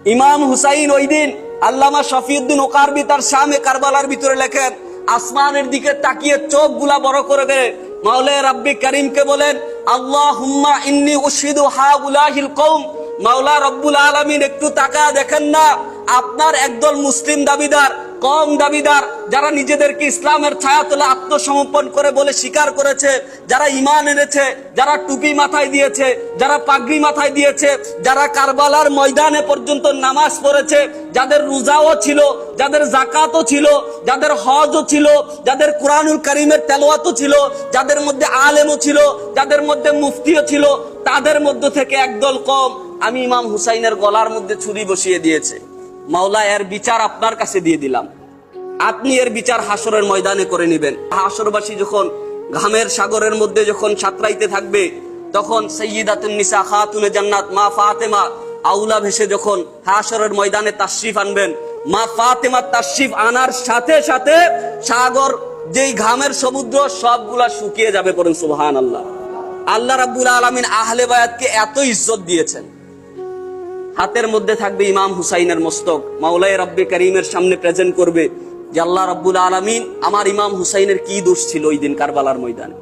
ইমাম হুসাইন ওই দিন আল্লামা শফিউদ্দিন ওকারবি তার শামে কারবালার ভিতরে লেখেন, আসমানের দিকে তাকিয়ে চোখ গুলা বড় করে গেলে মাওলা রাব্বি করিমকে বলেন, আল্লাহুম্মা ইন্নী উশহিদু হাউলাহিল কওম, মাওলা রব্বুল আলামিন একটু তাকায় দেখেন না, আপনার একদল মুসলিম দাবিদার, কম দাবিদার, যারা নিজেদেরকে ইসলামের ছায়াতলে আত্মসমর্পণ করে বলে স্বীকার করেছে, যারা ঈমান এনেছে, যারা টুপি মাথায় দিয়েছে, যারা পাগড়ি মাথায় দিয়েছে, যারা কারবালার ময়দানে পর্যন্ত নামাজ পড়েছে, যাদের রোজাও ছিল, যাদের যাকাতও ছিল, যাদের হজও ছিল, যাদের কুরআনুল কারীমের তেলাওয়াতও ছিল, যাদের মধ্যে আলেমও ছিল, যাদের মধ্যে মুফতিও ছিল, তাদের মধ্য থেকে একদল কম আমি ইমাম হুসাইনের গলার মধ্যে ছুরি বসিয়ে দিয়েছে। মাওলা এর বিচার আপনার কাছে দিয়ে দিলাম, আপনি এর বিচার হাসরের ময়দানে করে নেবেন। হাসরবাসী যখন ঘামের সাগরের মধ্যে যখন সাঁতরাইতে থাকবে, তখন সাইয়্যিদাতুন নিসা খাতুনে জান্নাত মা ফাতেমা আউলা ভেসে যখন হাসরের ময়দানে তাশরিফ আনবেন, মা ফাতেমা তাশরিফ আনার সাথে সাথে সাগর যেই ঘামের সমুদ্র সবগুলা শুকিয়ে যাবে। পড়েন সুবহানাল্লাহ। আল্লাহ রাব্বুল আলামিন আহলে বায়াতকে এত ইজ্জত দিয়েছেন। হাতের মধ্যে থাকবে ইমাম হুসাইনের মস্তক, মাওলায়ে রাব্বি করিমের সামনে প্রেজেন্ট করবে যে আল্লাহ রাব্বুল আলামিন আমার ইমাম হুসাইনের কি দোষ ছিল ওই দিন কারবালার ময়দানে,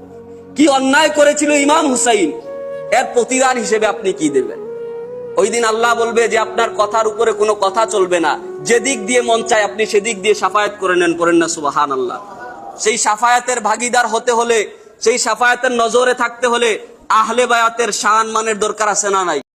কি অন্যায় করেছিল ইমাম হুসাইন, এর প্রতিদান হিসেবে আপনি কি দেবেন। ওই দিন আল্লাহ বলবে যে আপনার কথার উপরে কোনো কথা চলবে না, যেদিক দিয়ে মন চায় আপনি সেদিক দিয়ে শাফায়াত করে নেন। পড়েন না সুবহানাল্লাহ। সেই শাফায়াতের ভাগীদার হতে হলে, সেই শাফায়াতের নজরে থাকতে হলে আহলে বায়াতের শান মানের দরকার আছে না নাই?